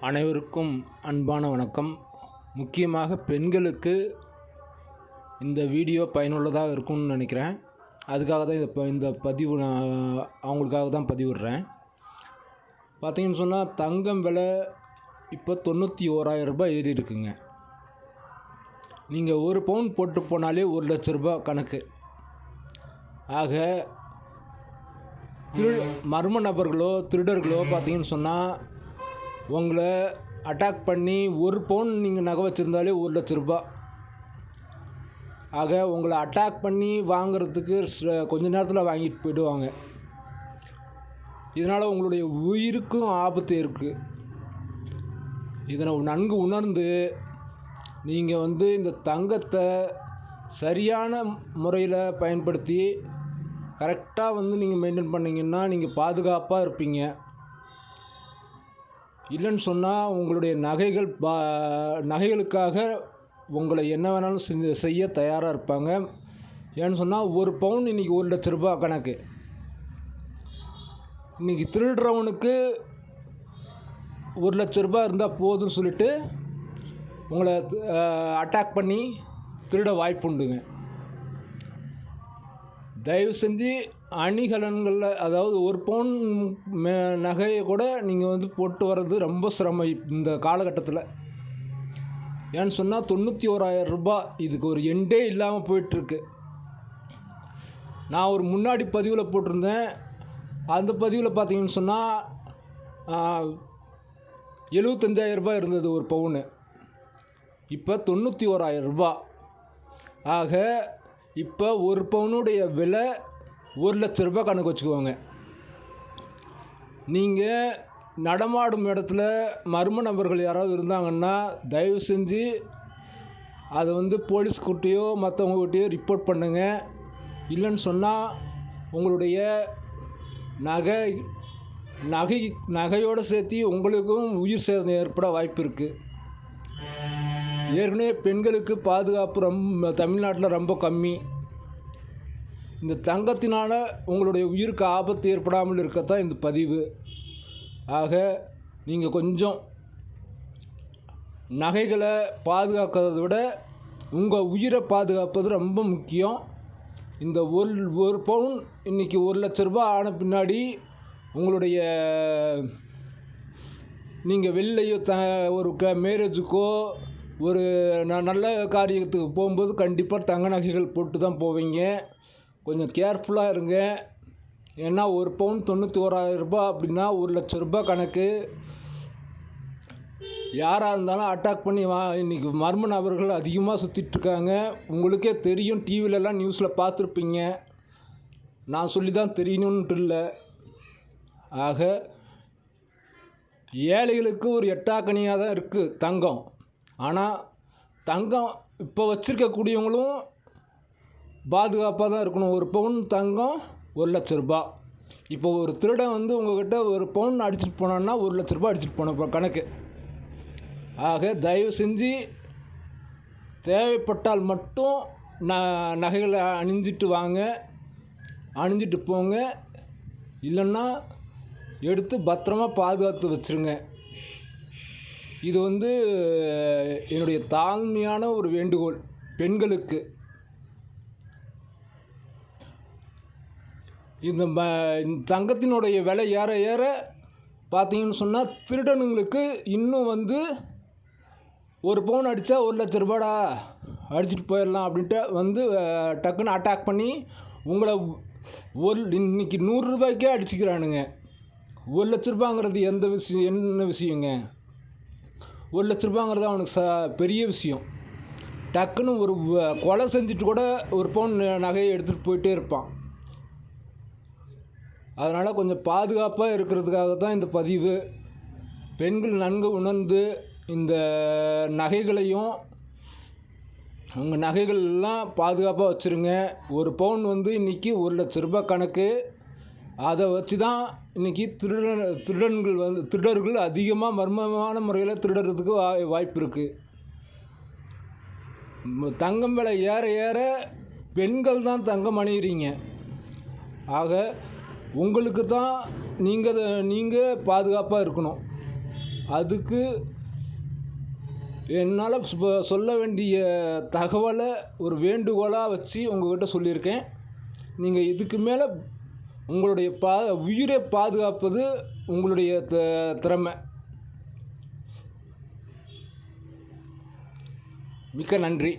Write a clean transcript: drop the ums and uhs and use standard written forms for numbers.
அனைவருக்கும் அன்பான வணக்கம். முக்கியமாக பெண்களுக்கு இந்த வீடியோ பயனுள்ளதாக இருக்கும்னு நினைக்கிறேன். அதுக்காக தான் இந்த பதிவு நான் அவங்களுக்காக தான் பதிவிடுறேன். பார்த்தீங்கன்னு சொன்னால் தங்கம் விலை இப்போ 91,000 ரூபாய் ஏறி இருக்குங்க. நீங்கள் ஒரு பவுன் போட்டு போனாலே 1,00,000 ரூபாய் கணக்கு. ஆக மர்ம நபர்களோ திருடர்களோ பார்த்தீங்கன்னு சொன்னால் உங்களை அட்டாக் பண்ணி ஒரு பவுன் நீங்கள் நகை வச்சுருந்தாலே 1,00,000 ரூபாய். ஆக உங்களை அட்டாக் பண்ணி வாங்கிறதுக்கு கொஞ்ச நேரத்தில் வாங்கிட்டு போயிடுவாங்க. இதனால் உங்களுடைய உயிருக்கும் ஆபத்து இருக்குது. இதனை நன்கு உணர்ந்து நீங்கள் இந்த தங்கத்தை சரியான முறையில் பயன்படுத்தி கரெக்டாக நீங்கள் மெயின்டைன் பண்ணிங்கன்னா நீங்கள் பாதுகாப்பாக இருப்பீங்க. இல்லைன்னு சொன்னால் உங்களுடைய நகைகளுக்காக உங்களை என்ன வேணாலும் செய்ய தயாராக இருப்பாங்க. ஏன்னு சொன்னால் ஒரு பவுன் இன்றைக்கி 1,00,000 ரூபாய் கணக்கு. இன்றைக்கி திருடுறவனுக்கு 1,00,000 ரூபாய் இருந்தால் போதும்னு சொல்லிட்டு உங்களை அட்டாக் பண்ணி திருட வாய்ப்புண்டுங்க. தயவு செஞ்சு அணிகலன்களில், அதாவது ஒரு பவுன் நகையை கூட நீங்கள் போட்டு வர்றது ரொம்ப சிரமம் இந்த காலகட்டத்தில். ஏன்னு சொன்னால் 91,000 ரூபாய், இதுக்கு ஒரு எண்டே இல்லாமல் போயிட்டுருக்கு. நான் ஒரு முன்னாடி பதிவில் போட்டிருந்தேன். அந்த பதிவில் பார்த்தீங்கன்னு சொன்னால் 75,000 ரூபாய் இருந்தது ஒரு பவுனு. இப்போ 91,000 ரூபாய். ஆக இப்போ ஒரு பவுனுடைய விலை 1,00,000 ரூபாய் கணக்கு வச்சுக்குவாங்க. நீங்கள் நடமாடும் இடத்துல மர்ம நபர்கள் யாராவது இருந்தாங்கன்னா தயவு செஞ்சு அதை போலீஸ்கிட்டையோ மற்றவங்ககிட்டையோ ரிப்போர்ட் பண்ணுங்கள். இல்லைன்னு சொன்னால் உங்களுடைய நகையோடு சேர்த்து உங்களுக்கும் உயிர் சேதம் ஏற்பட வாய்ப்பு இருக்குது. ஏற்கனவே பெண்களுக்கு பாதுகாப்பு தமிழ்நாட்டில் ரொம்ப கம்மி. இந்த தங்கத்தினால் உங்களுடைய உயிருக்கு ஆபத்து ஏற்படாமல் இருக்கத்தான் இந்த பதிவு. ஆக நீங்கள் கொஞ்சம் நகைகளை பாதுகாக்கிறத விட உங்கள் உயிரை பாதுகாப்பது ரொம்ப முக்கியம். இந்த ஒரு பவுன் இன்றைக்கி 1,00,000 ரூபாய் ஆன பின்னாடி உங்களுடைய நீங்கள் வெளிலையோ ஒரு மேரேஜுக்கோ ஒரு நல்ல காரியத்துக்கு போகும்போது கண்டிப்பாக தங்க நகைகள் போட்டு தான் போவீங்க. கொஞ்சம் கேர்ஃபுல்லாக இருங்க. ஏன்னா ஒரு பவுன் 91,000 ரூபாய் அப்படின்னா 1,00,000 ரூபாய் கணக்கு. யாராக இருந்தாலும் அட்டாக் பண்ணி இன்றைக்கி மர்ம நபர்கள் அதிகமாக சுற்றிட்டுருக்காங்க. உங்களுக்கே தெரியும், டிவிலெலாம் நியூஸில் பார்த்துருப்பீங்க. நான் சொல்லி தான் தெரியணுன்ட்டு இல்லை. ஆக ஏழைகளுக்கு ஒரு எட்டாக்கனியாக தான் இருக்குது தங்கம். ஆனால் தங்கம் இப்போ வச்சுருக்கக்கூடியவங்களும் பாதுகாப்பாக தான் இருக்கணும். ஒரு பவுன் தங்கம் 1,00,000 ரூபாய். இப்போ ஒரு திருடன் உங்கள்கிட்ட ஒரு பவுன் அடிச்சுட்டு போனான்னா 1,00,000 ரூபாய் அடிச்சுட்டு போன கணக்கு. ஆக தயவு செஞ்சு தேவைப்பட்டால் மட்டும் நகைகளை அணிஞ்சிட்டு வாங்க, அணிஞ்சிட்டு போங்க. இல்லைன்னா எடுத்து பத்திரமா பாதுகாத்து வச்சுருங்க. இது என்னுடைய தாழ்மையான ஒரு வேண்டுகோள் பெண்களுக்கு. இந்த தங்கத்தினுடைய விலை ஏற ஏற பார்த்தீங்கன்னு சொன்னால் திருடனுங்களுக்கு இன்னும் ஒரு பவுன் அடித்தா 1,00,000 ரூபாடா அடிச்சுட்டு போயிடலாம் அப்படின்ட்டு டக்குன்னு அட்டாக் பண்ணி உங்களை இன்றைக்கி 100 ரூபாய்க்கே அடிச்சுக்கிறானுங்க. 1,00,000 ரூபாங்கிறது என்ன விஷயங்க? 1,00,000 ரூபாங்கிறது அவனுக்கு பெரிய விஷயம். டக்குன்னு ஒரு கொலை செஞ்சுட்டு கூட ஒரு பவுன் நகையை எடுத்துகிட்டு போயிட்டே இருப்பான். அதனால் கொஞ்சம் பாதுகாப்பாக இருக்கிறதுக்காக தான் இந்த பதிவு. பெண்கள் நன்கு உணர்ந்து இந்த நகைகளையும் உங்கள் நகைகளெல்லாம் பாதுகாப்பாக வச்சுருங்க. ஒரு பவுன் இன்றைக்கி 1,00,000 ரூபாய் கணக்கு. அதை வச்சு தான் இன்றைக்கி திருடர்கள் அதிகமாக மர்மமான முறையில் திருடுறதுக்கு வாய்ப்பு இருக்குது. தங்கம் விலை ஏற ஏற பெண்கள் தான் தங்கம் அணியிறீங்க. ஆக உங்களுக்கு தான் நீங்கள் பாதுகாப்பாக இருக்கணும். அதுக்கு என்னால் சொல்ல வேண்டிய தகவலை ஒரு வேண்டுகோளாக வச்சு உங்கள்கிட்ட சொல்லியிருக்கேன். நீங்கள் இதுக்கு மேலே உங்களுடைய உயிரை பாதுகாப்பது உங்களுடைய திறமை. மிக்க நன்றி.